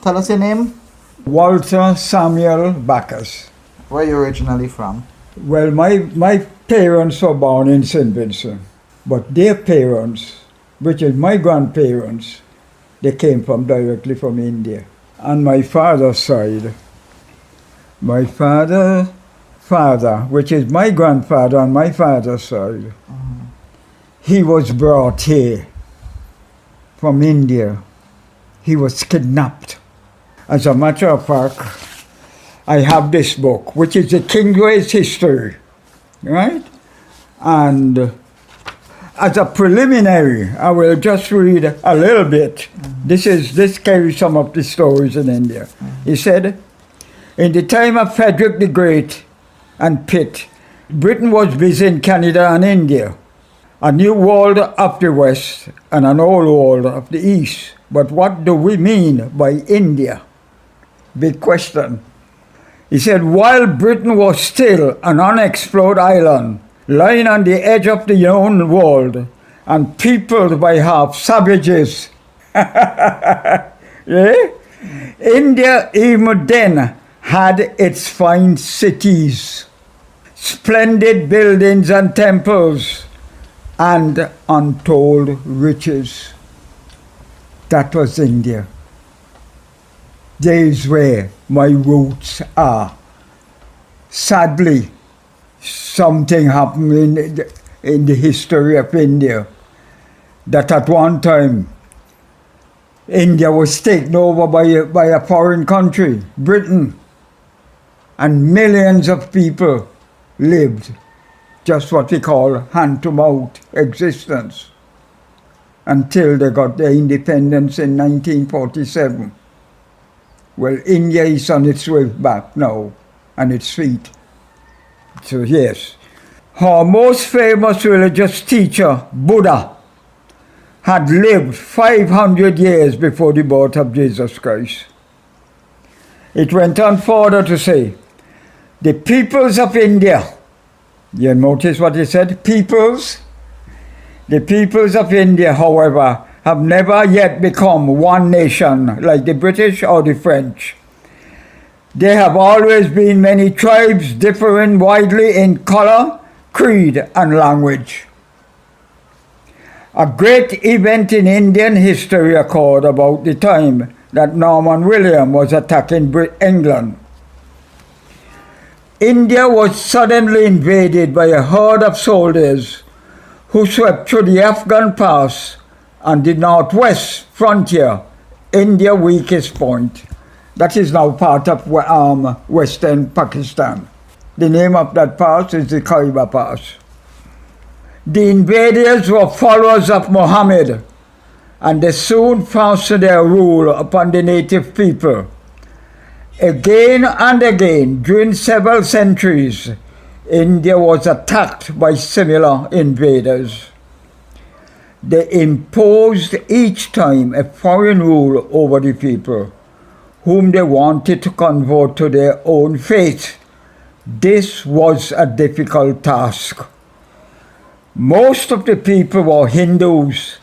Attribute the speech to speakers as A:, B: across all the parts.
A: Tell us your name.
B: Walter Samuel Bacchus.
A: Where are you originally from?
B: Well, my parents were born in St. Vincent, but their parents, which is my grandparents, they came directly from India. On my father's side, my father, which is my grandfather on my father's side, he was brought here from India. He was kidnapped. As a matter of fact, I have this book, which is the King's history, right? And as a preliminary, I will just read a little bit. This carries some of the stories in India. He said, in the time of Frederick the Great and Pitt, Britain was busy in Canada and India, a new world of the West and an old world of the East. But what do we mean by India? Big question. He said, while Britain was still an unexplored island, lying on the edge of the known world and peopled by half savages, India even then had its fine cities, splendid buildings and temples, and untold riches. That was India. There is where my roots are. Sadly, something happened in the history of India that at one time India was taken over by a foreign country, Britain, and millions of people lived just what we call hand-to-mouth existence until they got their independence in 1947. Well, India is on its way back now, on its feet. So yes, our most famous religious teacher, Buddha, had lived 500 years before the birth of Jesus Christ. It went on further to say, the peoples of India, you notice what he said, peoples? The peoples of India, however, have never yet become one nation like the British or the French. There have always been many tribes differing widely in color, creed, and language. A great event in Indian history occurred about the time that Norman William was attacking England. India was suddenly invaded by a horde of soldiers who swept through the Afghan pass and the northwest frontier, India's weakest point. That is now part of western Pakistan. The name of that pass is the Khyber Pass. The invaders were followers of Muhammad, and they soon fastened their rule upon the native people. Again and again, during several centuries, India was attacked by similar invaders. They imposed each time a foreign rule over the people, whom they wanted to convert to their own faith. This was a difficult task. Most of the people were Hindus,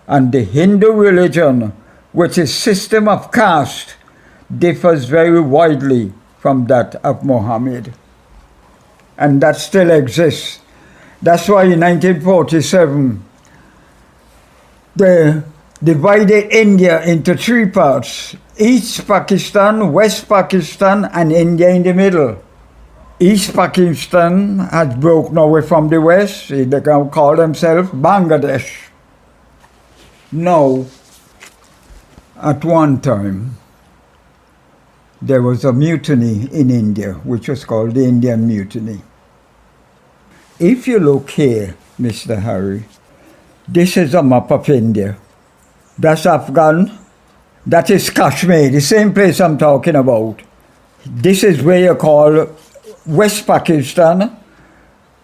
B: and the Hindu religion, which is a system of caste, differs very widely from that of Muhammad. And that still exists. That's why in 1947, they divided India into three parts: East Pakistan, West Pakistan, and India in the middle. East Pakistan has broken away from the West. They can call themselves Bangladesh. Now, at one time, there was a mutiny in India, which was called the Indian Mutiny. If you look here, Mr. Harry, this is a map of India. That's Afghan. That is Kashmir, the same place I'm talking about. This is where you call West Pakistan.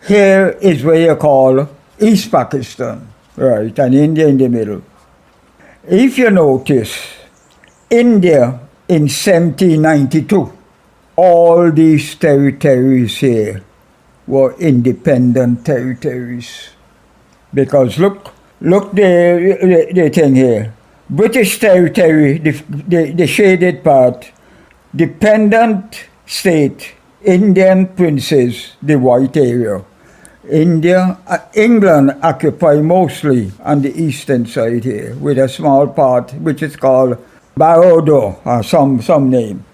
B: Here is where you call East Pakistan, right, and India in the middle. If you notice, India in 1792, all these territories here were independent territories. Because look the thing here. British territory, the shaded part, dependent state, Indian princes, the white area. England occupy mostly on the eastern side here, with a small part which is called Barodo, or some name.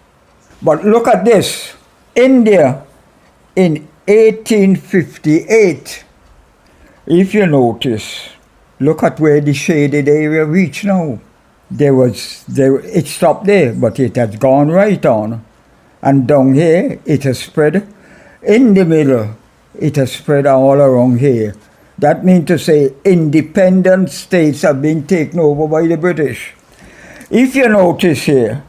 B: But look at this. India in 1858, if you notice, look at where the shaded area reached now. It stopped there, but it has gone right on. And down here, it has spread. In the middle, it has spread all around here. That means to say independent states have been taken over by the British. If you notice here,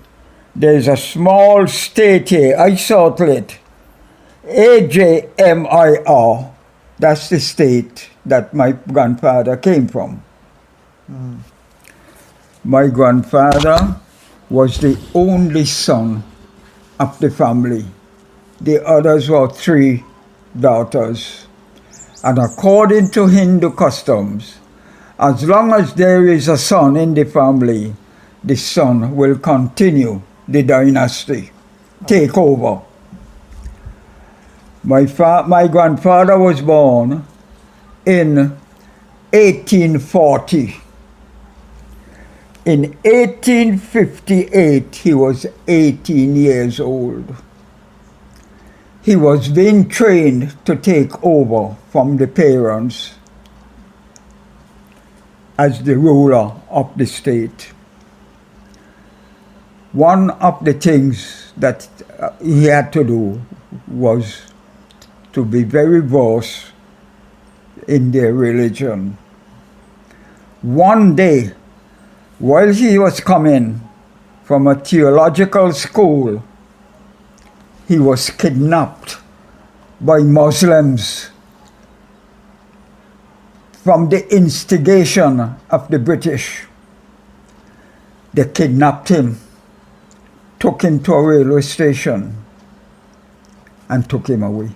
B: there's a small state here, I circle it, AJMIR. That's the state that my grandfather came from. My grandfather was the only son of the family. The others were 3 daughters. And according to Hindu customs, as long as there is a son in the family, the son will continue the dynasty, take over. My grandfather was born in 1840. In 1858, he was 18 years old. He was being trained to take over from the parents as the ruler of the state. One of the things that he had to do was to be very versed in their religion. One day, while he was coming from a theological school, he was kidnapped by Muslims from the instigation of the British. They kidnapped him, took him to a railway station, and took him away.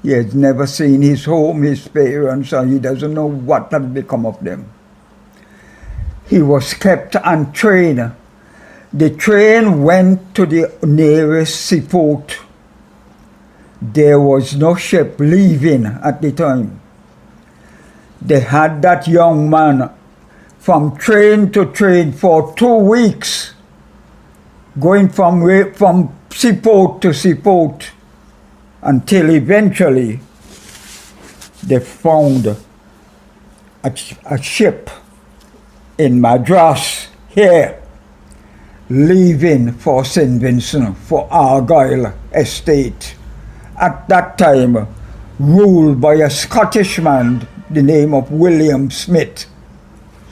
B: He has never seen his home, his parents, and he doesn't know what had become of them. He was kept and trained. The train went to the nearest seaport. There was no ship leaving at the time. They had that young man from train to train for 2 weeks, going from seaport to seaport, until eventually they found a ship in Madras here, leaving for St. Vincent, for Argyle estate. At that time, ruled by a Scottish man, the name of William Smith.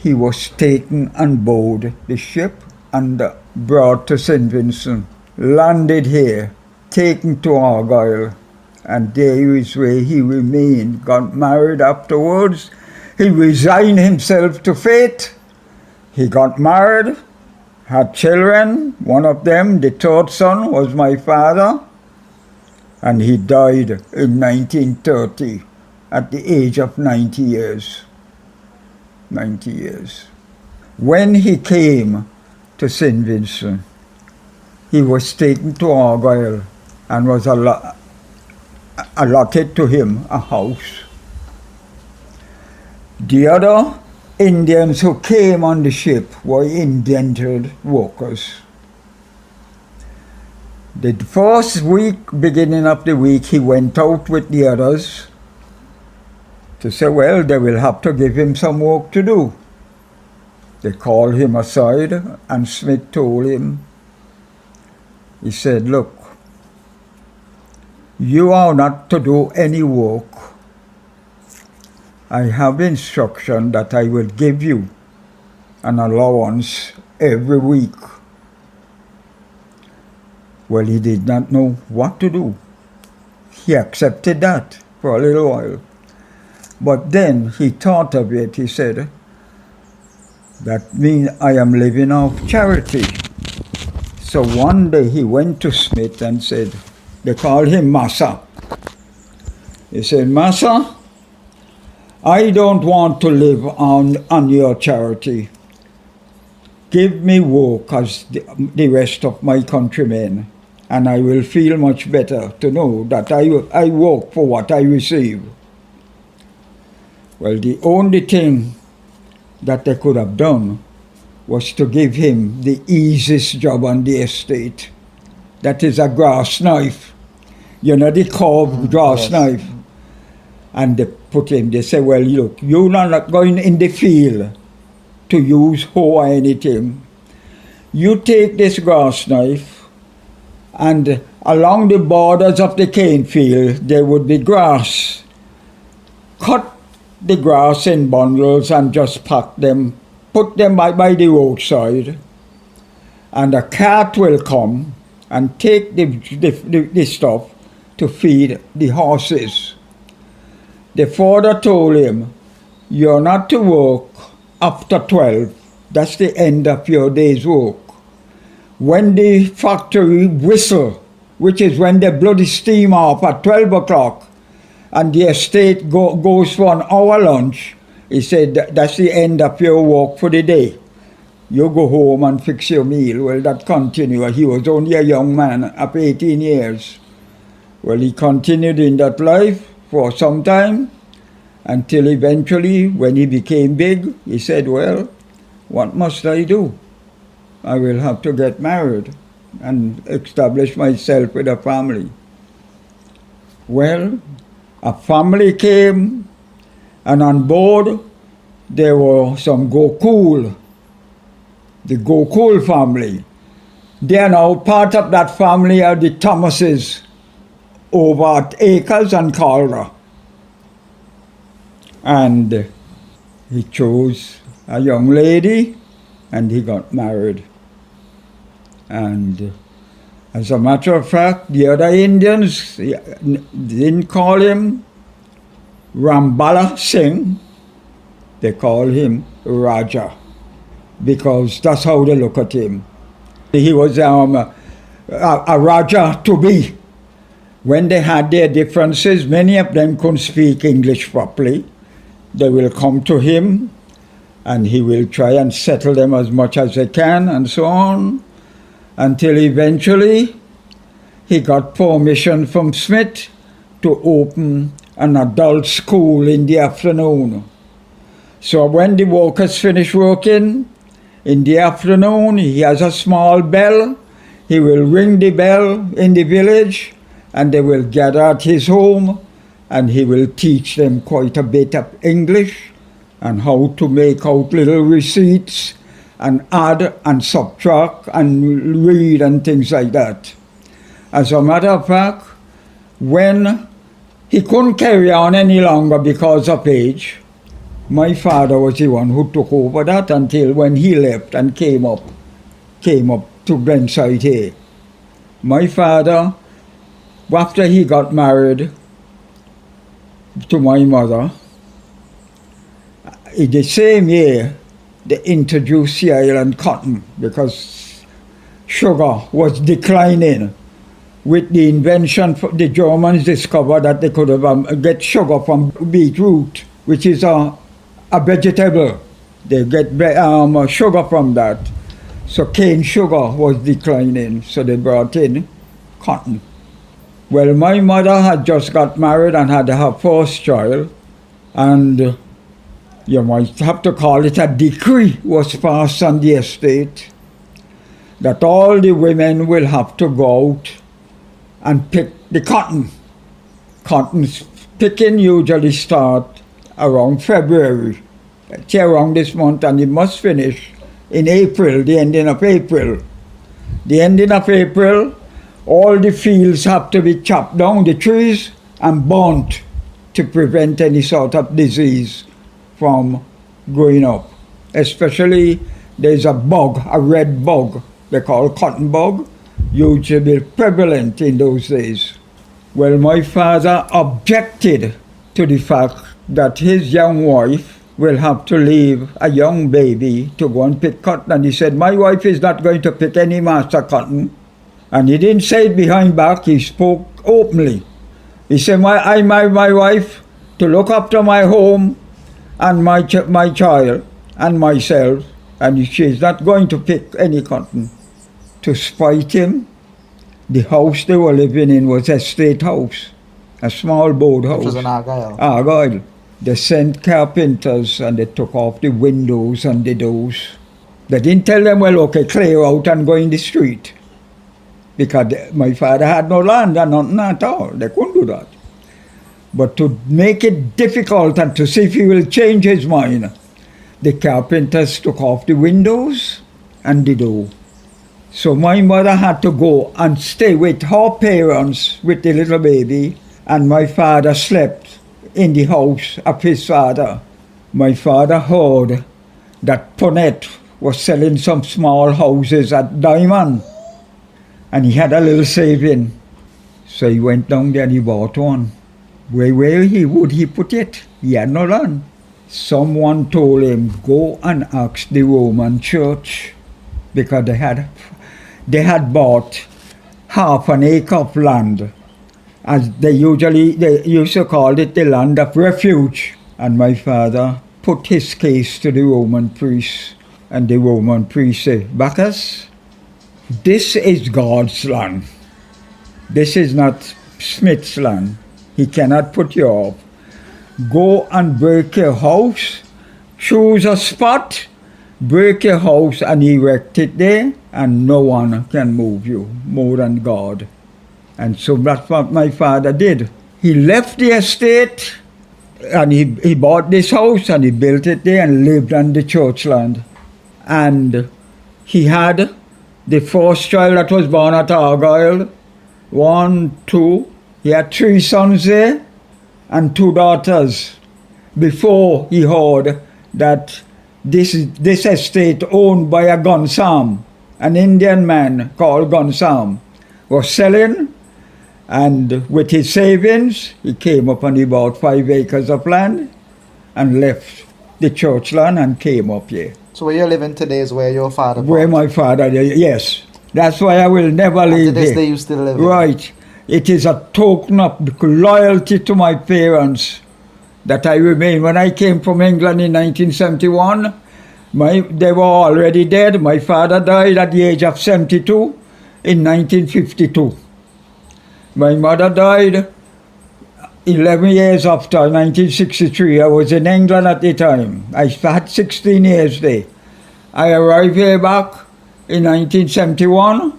B: He was taken on board the ship and brought to St. Vincent, landed here, taken to Argyle, and there is where he remained, got married afterwards. He resigned himself to fate. He got married, had children. One of them, the 3rd son, was my father, and he died in 1930 at the age of 90 years. 90 years. When he came to St. Vincent, he was taken to Argyle and was allotted to him a house. The other Indians who came on the ship were indentured workers. The first week, beginning of the week, he went out with the others to say, well, they will have to give him some work to do. They called him aside, and Smith told him, he said, look, you are not to do any work. I have instruction that I will give you an allowance every week. Well, he did not know what to do. He accepted that for a little while. But then he thought of it. He said, that means I am living off charity. So one day he went to Smith and said, they called him Massa. He said, Massa, I don't want to live on your charity. give me work as the rest of my countrymen, and I will feel much better to know that I work for what I receive. Well, the only thing that they could have done was to give him the easiest job on the estate. That is a grass knife. You know, the carved grass
A: yes.
B: knife. And they say, well, look, you're not going in the field to use hoe or anything. You take this grass knife, and along the borders of the cane field, there would be grass. Cut the grass in bundles and just pack them, put them by the roadside, and a cart will come and take the stuff to feed the horses. The father told him, you're not to work after 12. That's the end of your day's work. When the factory whistle, which is when they blow the steam off at 12 o'clock, and the estate goes for an hour lunch, he said, that's the end of your work for the day. You go home and fix your meal. Well, that continued. He was only a young man of 18 years. Well, he continued in that life for some time, until eventually, when he became big, he said, well, what must I do? I will have to get married and establish myself with a family. Well, a family came, and on board there were some Gokul, the Gokul family. They are now part of that family are the Thomases over at Acres and Calder. And he chose a young lady, and he got married. And as a matter of fact, the other Indians didn't call him Rambala Singh, they call him Raja, because that's how they look at him. He was a Raja to be. When they had their differences, many of them couldn't speak English properly. They will come to him, and he will try and settle them as much as they can, and so on, until eventually he got permission from Smith to open an adult school in the afternoon. So when the workers finish working, in the afternoon he has a small bell. He will ring the bell in the village, and they will gather at his home, and he will teach them quite a bit of English and how to make out little receipts and add and subtract and read and things like that. As a matter of fact, when he couldn't carry on any longer because of age, my father was the one who took over that until when he left and came up to Glenside here. My father, after he got married to my mother, in the same year, they introduced the island cotton because sugar was declining. With the invention, the Germans discovered that they could get sugar from beetroot, which is a vegetable. They get sugar from that. So cane sugar was declining, so they brought in cotton. Well, my mother had just got married and had her first child, and you might have to call it a decree was passed on the estate that all the women will have to go out and pick the cotton. Cotton picking usually start around February, around this month, and it must finish in April, the ending of April. The ending of April, all the fields have to be chopped down, the trees, and burnt to prevent any sort of disease from growing up. Especially there's a bug, a red bug, they call cotton bug, usually prevalent in those days. Well, my father objected to the fact that his young wife will have to leave a young baby to go and pick cotton. And he said, my wife is not going to pick any master cotton. And he didn't say it behind back, he spoke openly. He said, I married my wife to look after my home and my child and myself, and she's not going to pick any cotton. To spite him, the house they were living in was a state house, a small board house.
A: Which was in Argyle.
B: Argyle. They sent carpenters and they took off the windows and the doors. They didn't tell them, well, okay, clear out and go in the street. Because my father had no land and nothing at all. They couldn't do that. But to make it difficult and to see if he will change his mind, the carpenters took off the windows and the door. So my mother had to go and stay with her parents with the little baby, and my father slept in the house of his father. My father heard that Ponette was selling some small houses at Diamond, and he had a little saving. So he went down there and he bought one. Where would he put it? He had no land. Someone told him, go and ask the Roman church, because they had bought half an acre of land, as they used to call it, the land of refuge. And my father put his case to the Roman priest, and the Roman priest said, Bacchus, this is God's land. This is not Smith's land. He cannot put you off. Go and break your house, choose a spot, break your house and erect it there, and no one can move you more than God. And so that's what my father did. He left the estate and he bought this house and he built it there and lived on the church land. And he had the first child that was born at Argyle, 1, 2. He had 3 sons there and 2 daughters before he heard that this estate owned by a Gunsam, an Indian man called Gunsam, was selling, and with his savings he came up and he bought 5 acres of land and left the church land and came up here.
A: So where you're living today is where your father bought?
B: Where my father, yes. That's why I will never leave
A: After this
B: here.
A: day you still live here?
B: Right. It is a token of loyalty to my parents that I remain. When I came from England in 1971, they were already dead. My father died at the age of 72 in 1952. My mother died 11 years after, 1963. I was in England at the time. I had 16 years there. I arrived here back in 1971,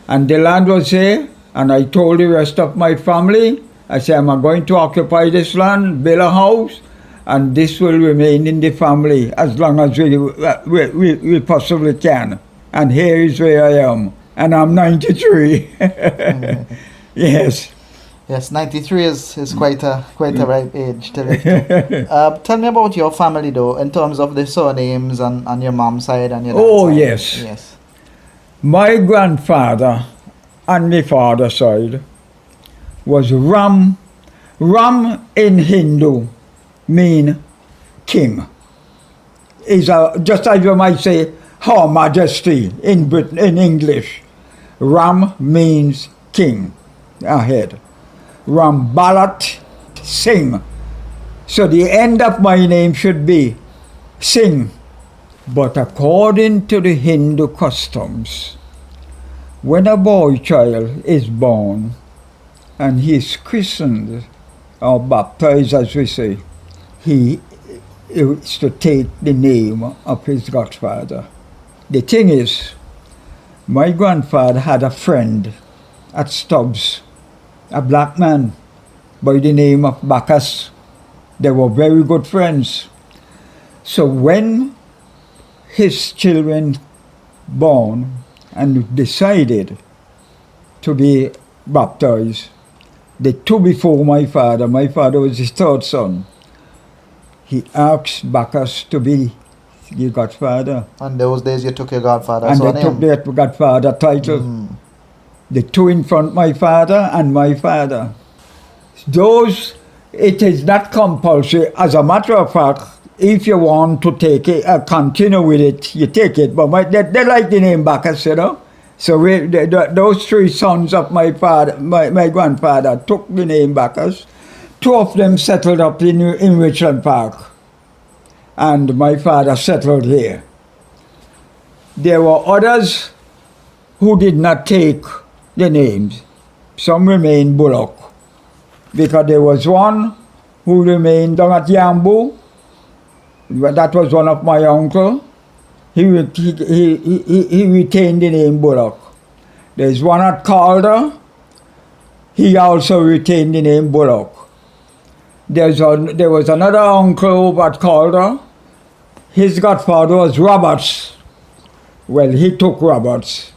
B: and the land was here. And I told the rest of my family, I said, I'm going to occupy this land, build a house, and this will remain in the family as long as we possibly can. And here is where I am. And I'm 93. Yes.
A: Yes, 93 is quite a ripe age to live to. Tell me about your family though, in terms of the surnames on your mom's side and your dad's side.
B: Yes.
A: Yes.
B: My grandfather on my father's side was Ram. Ram in Hindu mean king. Is just as you might say Her Majesty in English. Ram means king. Ahead. Ram Balat Singh. So the end of my name should be Singh. But according to the Hindu customs, when a boy child is born and he is christened or baptized, as we say, he is to take the name of his godfather. The thing is, my grandfather had a friend at Stubbs, a black man by the name of Bacchus. They were very good friends. So when his children born and decided to be baptized, the 2 before my father was his 3rd son, he asked Bacchus to be the godfather.
A: And those days you took your godfather's
B: and
A: surname?
B: they took their godfather title. The 2 in front, my father and my father. It is not compulsory. As a matter of fact, if you want to take it, continue with it, you take it. But they like the name Bacchus, you know. So those 3 sons of my father, my grandfather, took the name Bacchus. 2 of them settled up in Richland Park, and my father settled here. There were others who did not take the names. Some remained Bullock, because there was one who remained down at Yambu. That was one of my uncle. He retained the name Bullock. There's one at Calder. He also retained the name Bullock. There was another uncle over at Calder. His godfather was Roberts. Well, he took Roberts.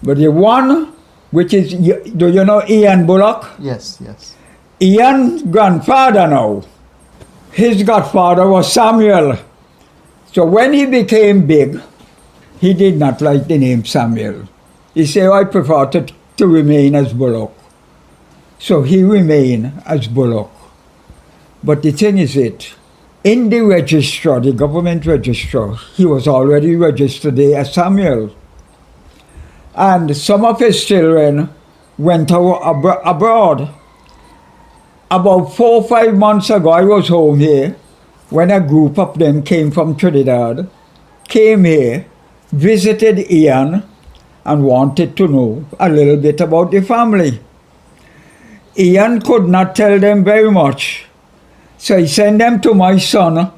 B: But the one, which is, do you know Ian Bullock?
A: Yes, yes.
B: Ian's grandfather now, his godfather was Samuel. So when he became big, he did not like the name Samuel. He said, I prefer to remain as Bullock. So he remained as Bullock. But the thing is in the register, the government register, he was already registered there as Samuel. And some of his children went abroad. About 4 or 5 months ago, I was home here when a group of them came from Trinidad, came here, visited Ian, and wanted to know a little bit about the family. Ian could not tell them very much, so he sent them to my son,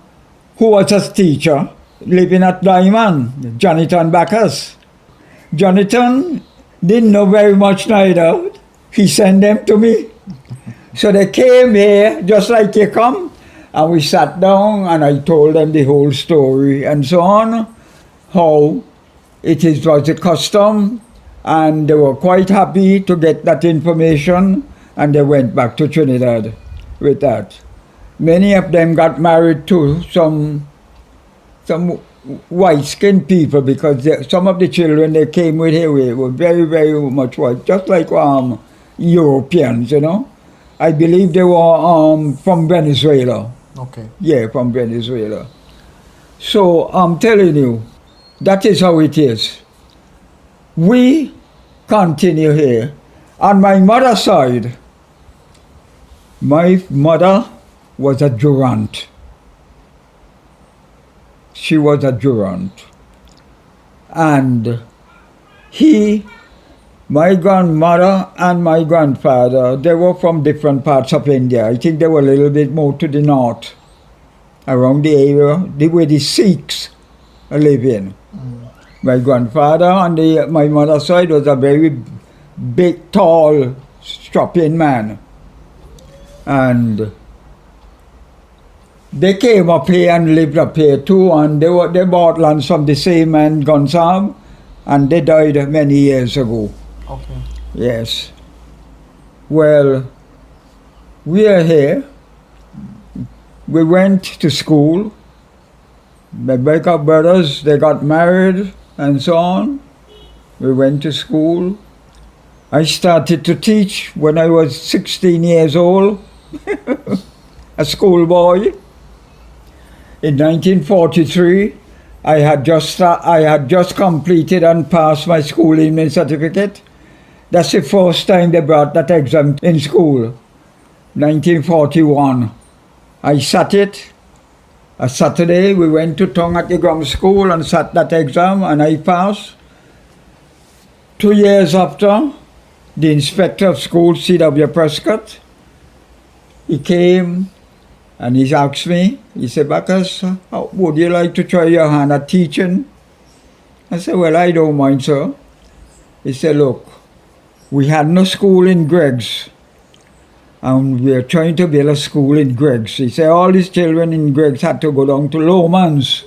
B: who was a teacher, living at Diamond, Jonathan Bacchus. Jonathan didn't know very much neither. He sent them to me. So they came here, just like you come, and we sat down and I told them the whole story and so on, how was a custom, and they were quite happy to get that information, and they went back to Trinidad with that. Many of them got married to some white-skinned people, because some of the children they came with here were very, very much white, just like Europeans, you know. I believe they were from Venezuela.
A: Okay.
B: Yeah, from Venezuela. So I'm telling you, that is how it is. We continue here. On my mother's side, my mother was a Durant. She was a Durant. And my grandmother and my grandfather, they were from different parts of India. I think they were a little bit more to the north, around the area where the Sikhs live in. My grandfather on my mother's side was a very big, tall, strapping man. And they came up here and lived up here too, and they bought land from the same man, Gonzab, and they died many years ago.
A: Okay.
B: Yes. Well, we are here. We went to school. My backup brothers, they got married and so on. We went to school. I started to teach when I was 16 years old, a schoolboy. In 1943, I had just completed and passed my school evening certificate. That's the first time they brought that exam in school, 1941. I sat it. A Saturday, we went to Tongue at the grammar school and sat that exam, and I passed. 2 years after, the inspector of school, C.W. Prescott, he came and he asked me, he said, Bacchus, would you like to try your hand at teaching? I said, well, I don't mind, sir. He said, look, we had no school in Greg's, and we are trying to build a school in Greg's. He said all these children in Greg's had to go down to Lowman's,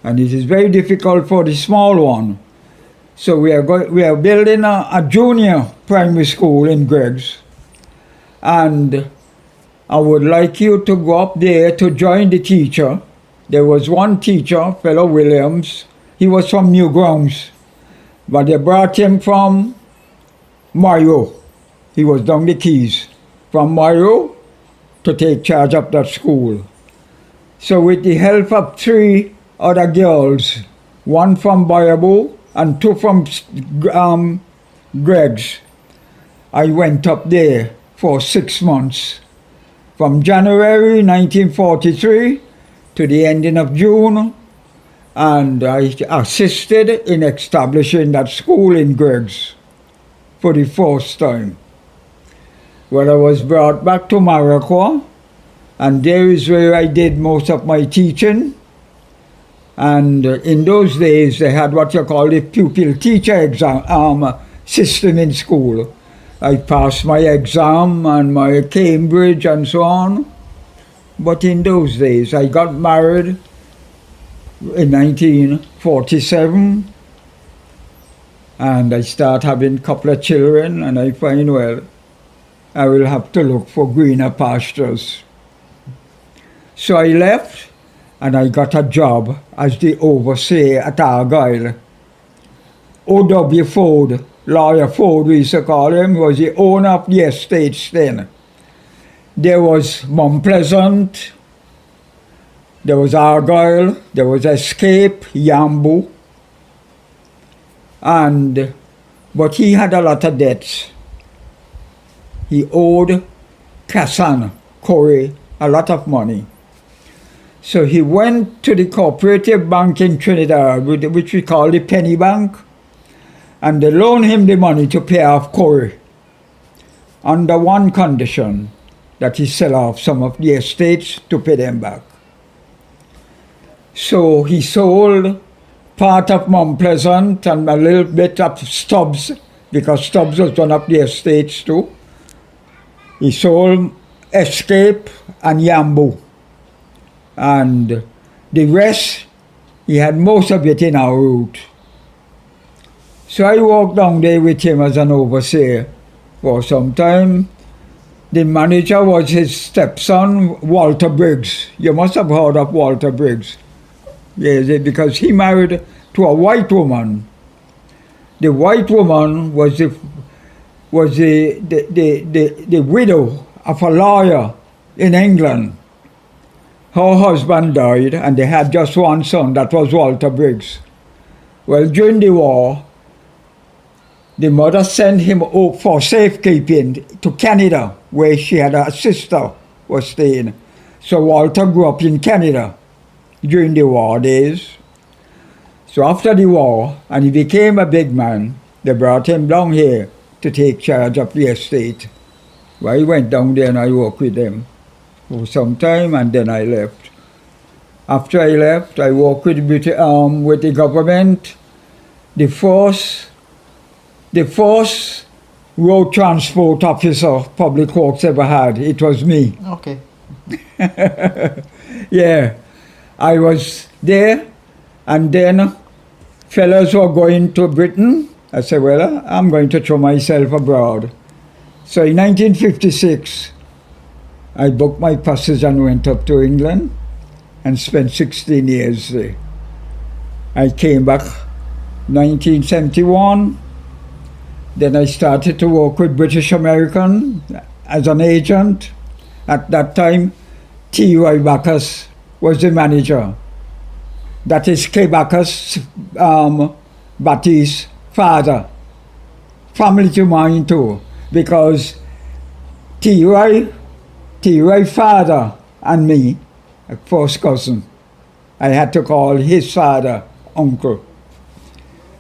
B: and it is very difficult for the small one. So we are building a junior primary school in Greg's, and I would like you to go up there to join the teacher. There was one teacher, fellow Williams. He was from Newgrounds, but they brought him from Mayo. He was down the Keys, from Mayo to take charge of that school. So with the help of 3 other girls, one from Bayabo and 2 from Greg's, I went up there for 6 months. From January 1943 to the ending of June And I assisted in establishing that school in Greggs for the first time. Well, I was brought back to Morocco, and there is where I did most of my teaching. And in those days, they had what you call the pupil-teacher exam system in school. I passed my exam and my Cambridge and so on. But in those days, I got married in 1947, and I start having a couple of children, and I find, well, I will have to look for greener pastures. So I left, and I got a job as the overseer at Argyle. O.W. Ford, Lawyer Ford, we used to call him, was the owner of the estates then. There was Mount Pleasant, there was Argyle, there was Escape, Yambu, but he had a lot of debts. He owed Kassan, Corey, a lot of money. So he went to the cooperative bank in Trinidad, which we call the Penny Bank, and they loaned him the money to pay off Corey, under one condition, that he sell off some of the estates to pay them back. So he sold part of Mount Pleasant and a little bit of Stubbs, because Stubbs was one of the estates too. He sold Escape and Yambu. And the rest, he had most of it in our route. So I walked down there with him as an overseer for some time. The manager was his stepson, Walter Briggs. You must have heard of Walter Briggs. Yes, because he married to a white woman. The white woman was the widow of a lawyer in England. Her husband died, and they had just one son, that was Walter Briggs. Well, during the war, the mother sent him for safekeeping to Canada, where she had a sister was staying. So Walter grew up in Canada during the war days. So after the war, and he became a big man, they brought him down here to take charge of the estate. Well, I went down there and I worked with them for some time, and then I left. After I left, I worked with the government. The first road transport officer Public Works ever had, it was me.
A: Okay.
B: Yeah, I was there, and then fellows were going to Britain. I said, well, I'm going to throw myself abroad. So in 1956, I booked my passage and went up to England and spent 16 years there. I came back 1971. Then I started to work with British American as an agent. At that time, T.Y. Bacchus was the manager. That is K. Bacchus, Baptiste's father. Family to mine too, because T.Y. father and me, a first cousin. I had to call his father uncle.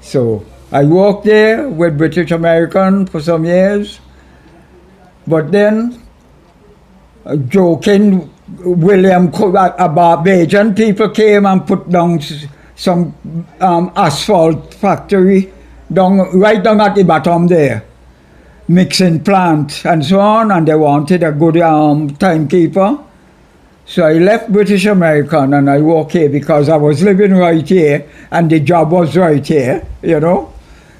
B: So I worked there with British American for some years, but then joking William Barbadian people came and put down some asphalt factory right down at the bottom there, mixing plant and so on, and they wanted a good timekeeper. So I left British American and I worked here because I was living right here and the job was right here, you know.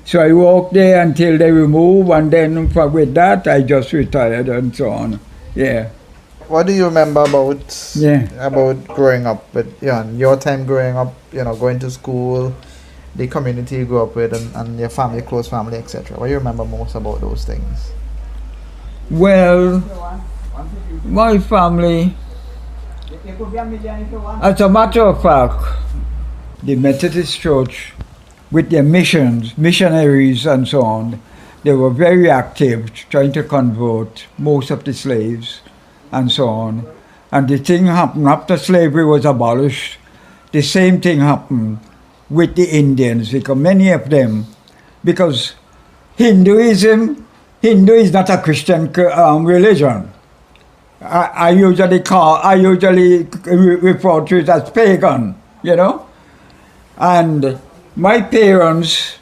B: So I worked there until they removed, and then with that I just retired and so on. Yeah.
A: What do you remember about growing up with, your time growing up, going to school, the community you grew up with, and your family, close family, etc.? What do you remember most about those things?
B: Well, my family, as a matter of fact, the Methodist Church, with their missionaries and so on, they were very active trying to convert most of the slaves and so on. And the thing happened after slavery was abolished. the same thing happened with the Indians, because many of them, because Hindu is not a Christian religion. I usually refer to it as pagan, you know. And my parents,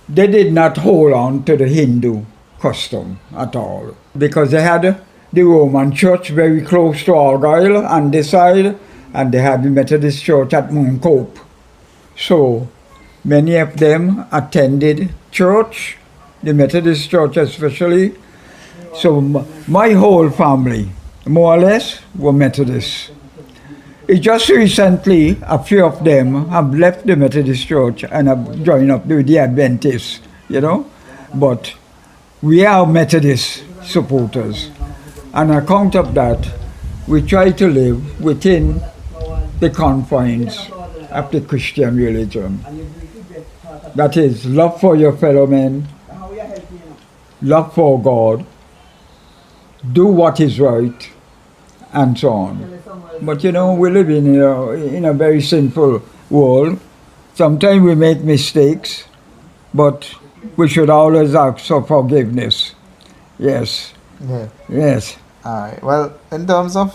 B: they did not hold on to the Hindu custom at all, because they had the Roman church very close to Argyle on this side, and they had the Methodist church at Mooncope. So many of them attended church, the Methodist church especially. So my whole family, more or less, were Methodists. It's just recently a few of them have left the Methodist church and have joined up with the Adventists, you know. But we are Methodist supporters. On account of that, we try to live within the confines of the Christian religion. That is, love for your fellow men, love for God, do what is right, and so on. But you know, we live in a very sinful world. Sometimes we make mistakes, but we should always ask for forgiveness. Yes.
A: Yeah.
B: Yes.
A: All right. Well, in terms of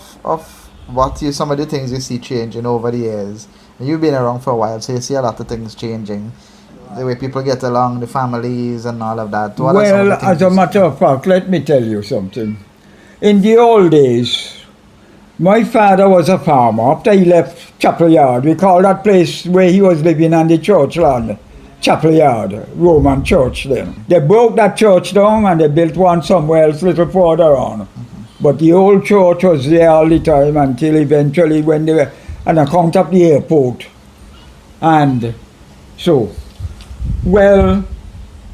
A: some of the things you see changing over the years, and you've been around for a while, so you see a lot of things changing. The way people get along, the families and all of that.
B: Well, as a matter of fact, let me tell you something. In the old days, my father was a farmer. After he left Chapel Yard, we call that place where he was living on the church land, Chapel Yard, Roman church then. They broke that church down and they built one somewhere else a little further on. But the old church was there all the time until eventually when they were on account of the airport. And so, well,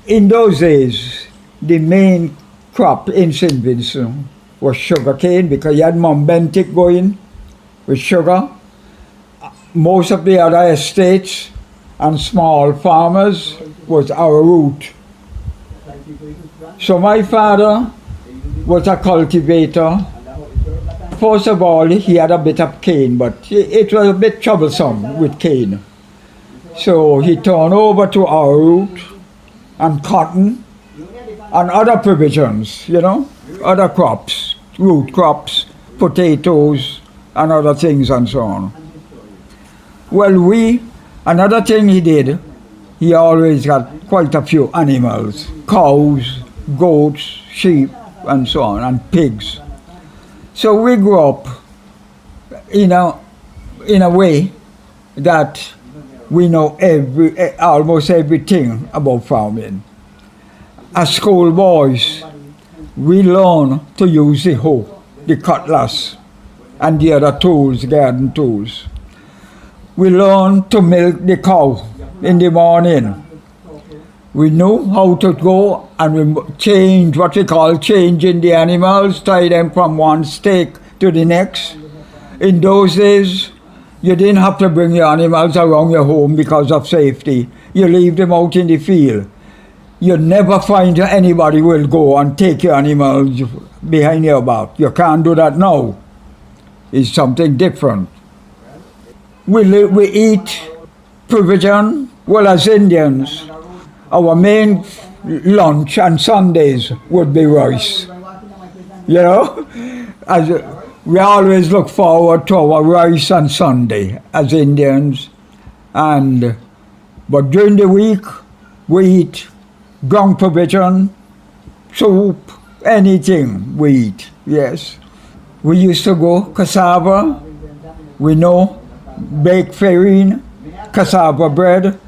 B: in those days, the main crop in St. Vincent was sugar cane, because you had Mom Bentic going with sugar. Most of the other estates and small farmers was our route. So my father was a cultivator. First of all, he had a bit of cane, but it was a bit troublesome with cane. So he turned over to our route and cotton and other provisions, you know, other crops, root crops, potatoes and other things and so on. Well, another thing he did, he always had quite a few animals, cows, goats, sheep and so on, and pigs. So we grew up in a way that we know almost everything about farming. As schoolboys, we learn to use the hoe, the cutlass, and the other tools, garden tools. We learn to milk the cow in the morning. We knew how to go and we change, what we call changing the animals, tie them from one stake to the next. In those days, you didn't have to bring your animals around your home because of safety. You leave them out in the field. You never find anybody will go and take your animals behind your back. You can't do that now. It's something different. We eat provision. Well, as Indians, our main lunch on Sundays would be rice. You know? We always look forward to our rice on Sunday as Indians. But during the week, we eat ground provision, soup, anything we eat, yes. We used to go cassava, we know, baked farine, cassava bread.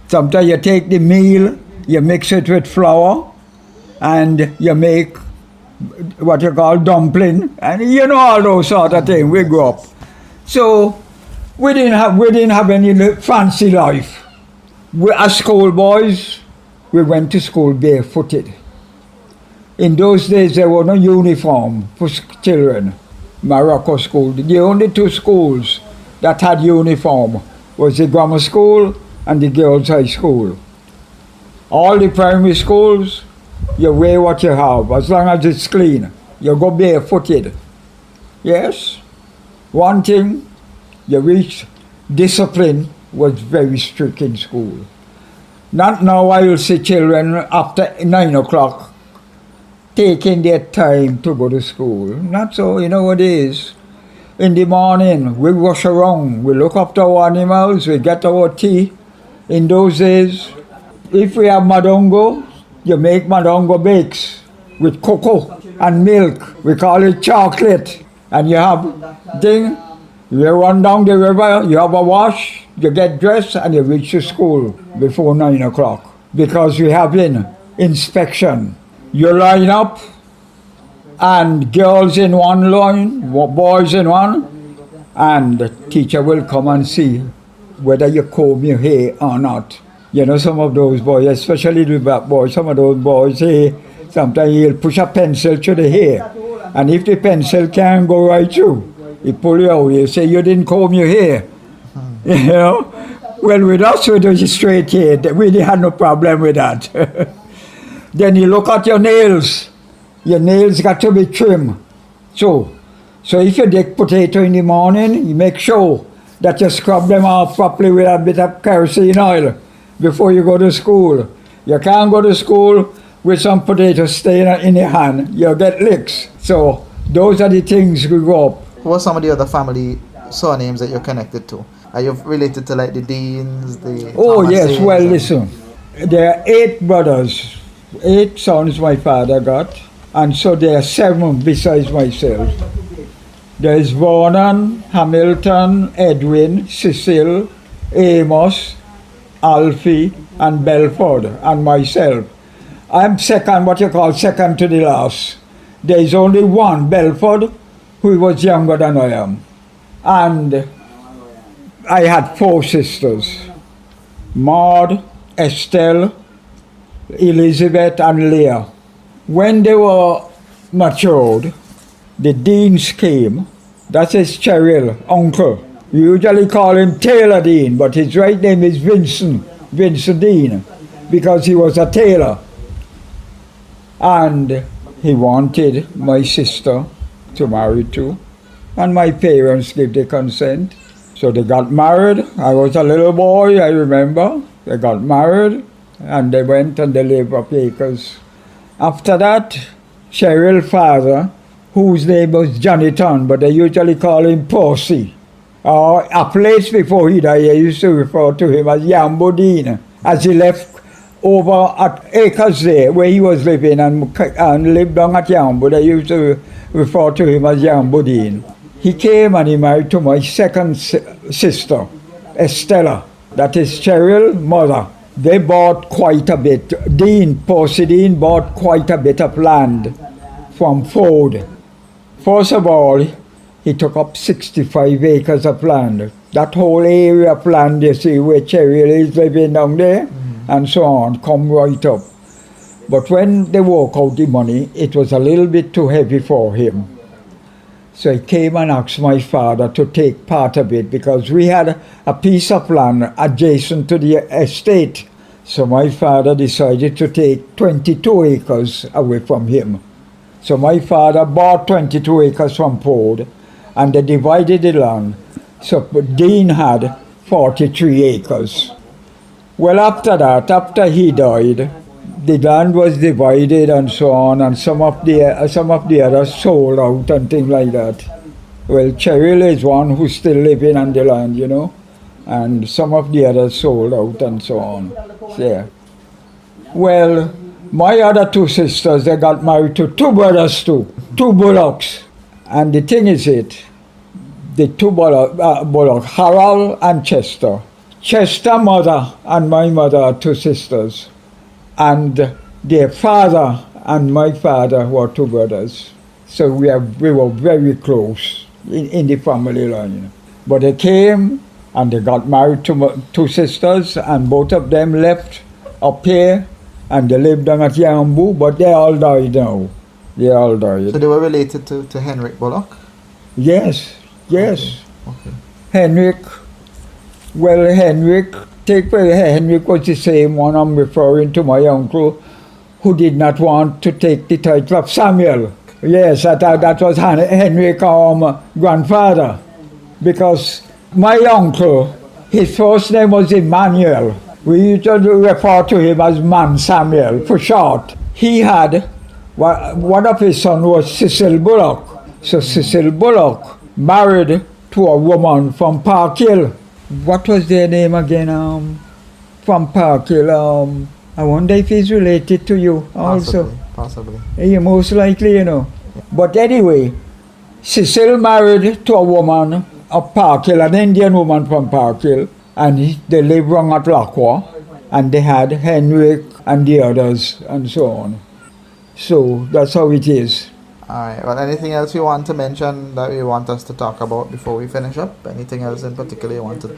B: Sometimes you take the meal, you mix it with flour, and you make what you call dumpling, and you know all those sort of things. We grew up. So we didn't have any fancy life. As schoolboys, we went to school barefooted. In those days, there was no uniform for children. Morocco school. The only two schools that had uniform was the grammar school and the girls' high school. All the primary schools, you wear what you have, as long as it's clean. You go barefooted. Yes? One thing, you reach discipline was very strict in school. Not now I will see children after 9 o'clock taking their time to go to school. Not so, you know what it is. In the morning, we rush around, we look after our animals, we get our tea. In those days, if we have madongo, you make madongo bakes with cocoa and milk. We call it chocolate. And you have thing, you run down the river, you have a wash, you get dressed, and you reach the school before 9 o'clock. Because we have inspection. You line up, and girls in one line, boys in one, and the teacher will come and see whether you comb your hair or not. You know, some of those boys, especially the black boys, some of those boys, sometimes he'll push a pencil to the hair. And if the pencil can't go right through, he pull you out, he'll say, you didn't comb your hair. You know? Well, with us, with the straight hair, we didn't have no problem with that. Then you look at your nails. Your nails got to be trimmed. So if you dig potato in the morning, you make sure that you scrub them off properly with a bit of kerosene oil before you go to school. You can't go to school with some potato stain in your hand. You'll get licks. So those are the things we go up.
A: What are some of the other family surnames that you're connected to? Are you related to like the Deans, the
B: Oh
A: Thomases,
B: yes, well listen. There are 8 brothers. 8 sons my father got. And so there are 7 besides myself. There is Vernon, Hamilton, Edwin, Cecil, Amos, Alfie, and Belford, and myself. I'm second, what you call second to the last. There is only one, Belford, who was younger than I am. And I had 4 sisters, Maud, Estelle, Elizabeth, and Leah. When they were matured, the Deans came. That is Cheryl, uncle. We usually call him Taylor Dean, but his right name is Vincent Dean, because he was a tailor. And he wanted my sister to marry to, and my parents gave the consent. So they got married. I was a little boy, I remember. They got married, and they went and they lived up acres. After that, Cheryl's father, whose name was Jonathan, but they usually call him Percy. A place before he died, I used to refer to him as Yambo Dean, as he left over at acres there where he was living and lived down at Yambo. They used to refer to him as Yambo Dean. He came and he married to my second sister, Estella. That is Cheryl's mother. They bought quite a bit. Percy Dean bought quite a bit of land from Ford. First of all, he took up 65 acres of land. That whole area of land, you see, where Cheryl is living down there, and so on, come right up. But when they work out the money, it was a little bit too heavy for him. So he came and asked my father to take part of it, because we had a piece of land adjacent to the estate. So my father decided to take 22 acres away from him. So my father bought 22 acres from Ford, and they divided the land. So Dean had 43 acres. Well, after that, after he died, the land was divided and so on, and some of the others sold out and things like that. Well, Cheryl is one who's still living on the land, you know, and some of the others sold out and so on. Yeah. Well, my other 2 sisters, they got married to 2 brothers too, 2 bullocks. And the thing is the 2 bullocks, Harold and Chester. Chester's mother and my mother are 2 sisters. And their father and my father were 2 brothers. So we were very close in the family line. You know. But they came and they got married to 2 sisters, and both of them left up here and they lived down at Yambu, but they all died now. They all died.
A: So they were related to Henrik Bullock?
B: Yes.
A: Okay.
B: Henrik Henrik was the same one. I'm referring to my uncle, who did not want to take the title of Samuel. Yes, that was Henrik, grandfather. Because my uncle His first name was Emmanuel. We used to refer to him as Man Samuel for short. He had, one of his sons was Cecil Bullock. So Cecil Bullock married to a woman from Park Hill. What was their name again? From Park Hill. I wonder if he's related to you also.
A: Possibly.
B: Yeah, most likely, you know. But anyway, Cecil married to a woman of Park Hill, an Indian woman from Park Hill, and they lived wrong at Lacqua, and they had Henrik and the others, and so on. So that's how it is.
A: Alright, well, anything else you want to mention that you want us to talk about before we finish up? Anything else in particular you want to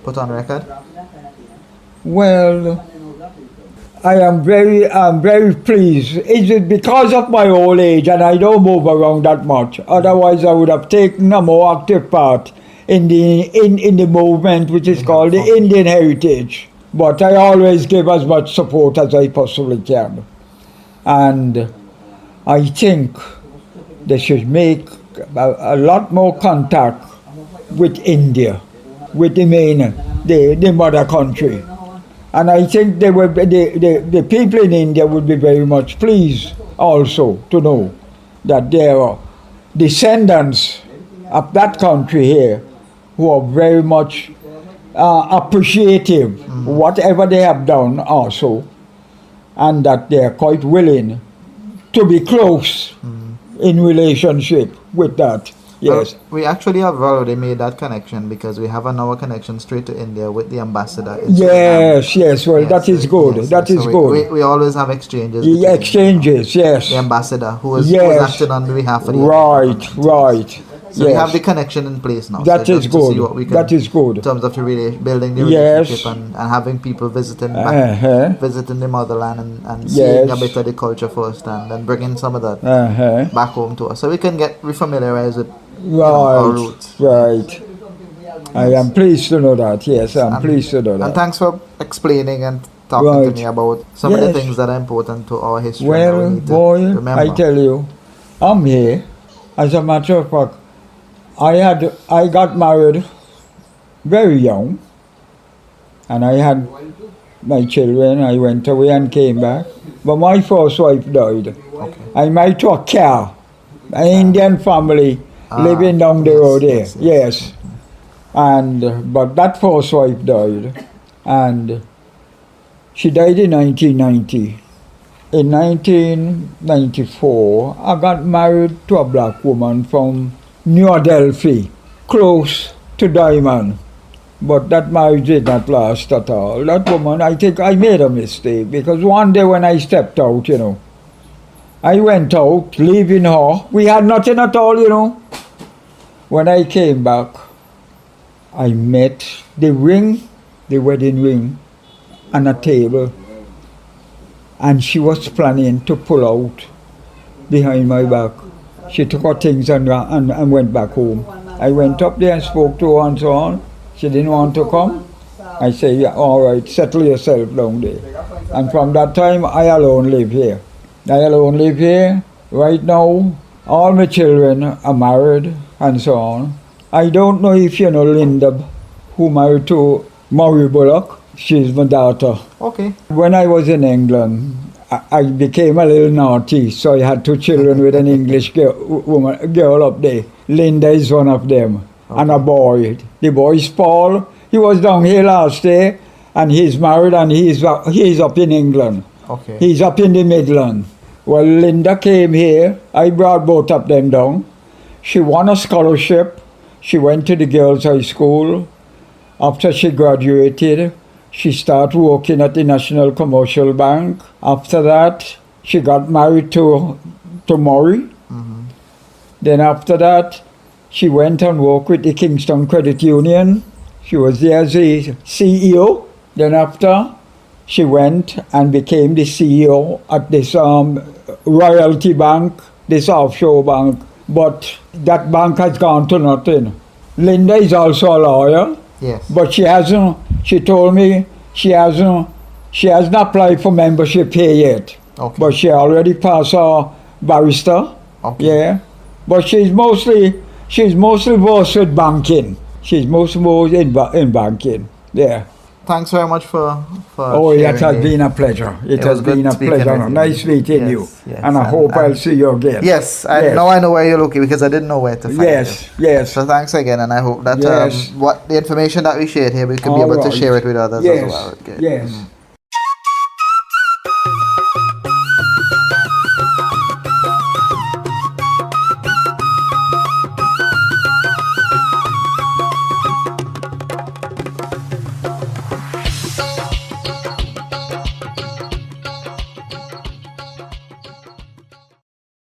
A: put on record?
B: Well, I am very pleased. It's because of my old age and I don't move around that much. Otherwise, I would have taken a more active part in the movement which is called the Indian Heritage. But I always give as much support as I possibly can. And I think they should make a lot more contact with India, with the mother country. And I think the people in India would be very much pleased also to know that there are descendants of that country here who are very much appreciative whatever they have done also, and that they are quite willing to be close in relationship with that. Yes.
A: Well, we actually have already made that connection because we have another connection straight to India with the ambassador.
B: Yes, well, that is good.
A: Yes,
B: that is good.
A: We always have exchanges.
B: The exchanges, yes.
A: The ambassador who is acting on behalf of the
B: Right.
A: So we have the connection in place now.
B: That
A: so
B: is good.
A: That
B: is good.
A: In terms of building the relationship and having people visiting the motherland and seeing a bit of the culture first and then bringing some of that back home to us. So we can get refamiliarized with our roots.
B: Right. I am pleased to know that. Yes, I'm pleased to know that.
A: And thanks for explaining and talking to me about some of the things that are important to our history.
B: Well, boy, I tell you, I'm here. As a matter of fact, I got married very young, and I had my children. I went away and came back, but my first wife died.
A: Okay.
B: I married to a Khar, an Indian family living down the road there. Yes. And but that first wife died, and she died in 1990. In 1994, I got married to a black woman from New Delhi, close to Diamond. But that marriage did not last at all. That woman, I think I made a mistake, because one day when I stepped out, I went out, leaving her. We had nothing at all, When I came back, I met the wedding ring, on a table. And she was planning to pull out behind my back. She took her things and went back home. I went up there and spoke to her and so on. She didn't want to come. I said, yeah, all right, settle yourself down there. And from that time, I alone live here. Right now, all my children are married and so on. I don't know if you know Linda, who married to Murray Bullock. She's my daughter.
A: Okay.
B: When I was in England, I became a little naughty, so I had two children with an English girl up there. Linda is one of them, and a boy. The boy is Paul. He was down here last day, and he's married, and he's up in England.
A: Okay.
B: He's up in the Midland. Well, Linda came here. I brought both of them down. She won a scholarship. She went to the girls' high school. After she graduated, she started working at the National Commercial Bank. After that, she got married to Murray. Then after that, she went and worked with the Kingston Credit Union. She was there as the CEO. Then after, she went and became the CEO at this Royalty Bank, this offshore bank. But that bank has gone to nothing. Linda is also a lawyer.
A: Yes.
B: But she told me she hasn't applied for membership here yet.
A: Okay.
B: But she already passed her barrister.
A: Okay.
B: Yeah. But she's mostly versed with banking. She's mostly in banking. Yeah.
A: Thanks very much for
B: Oh,
A: sharing
B: it has
A: the-
B: been a pleasure. It
A: was
B: has
A: good
B: been a
A: speaking
B: pleasure.
A: with you.
B: Nice meeting you.
A: Yes,
B: And I hope I'll see you again.
A: Yes,
B: Yes.
A: now I know where you're looking because I didn't know where to find
B: Yes,
A: you.
B: yes.
A: So thanks again, and I hope that
B: Yes.
A: what the information that we shared here, we could be
B: All
A: able to
B: right.
A: share it with others
B: Yes,
A: as well. Okay.
B: yes.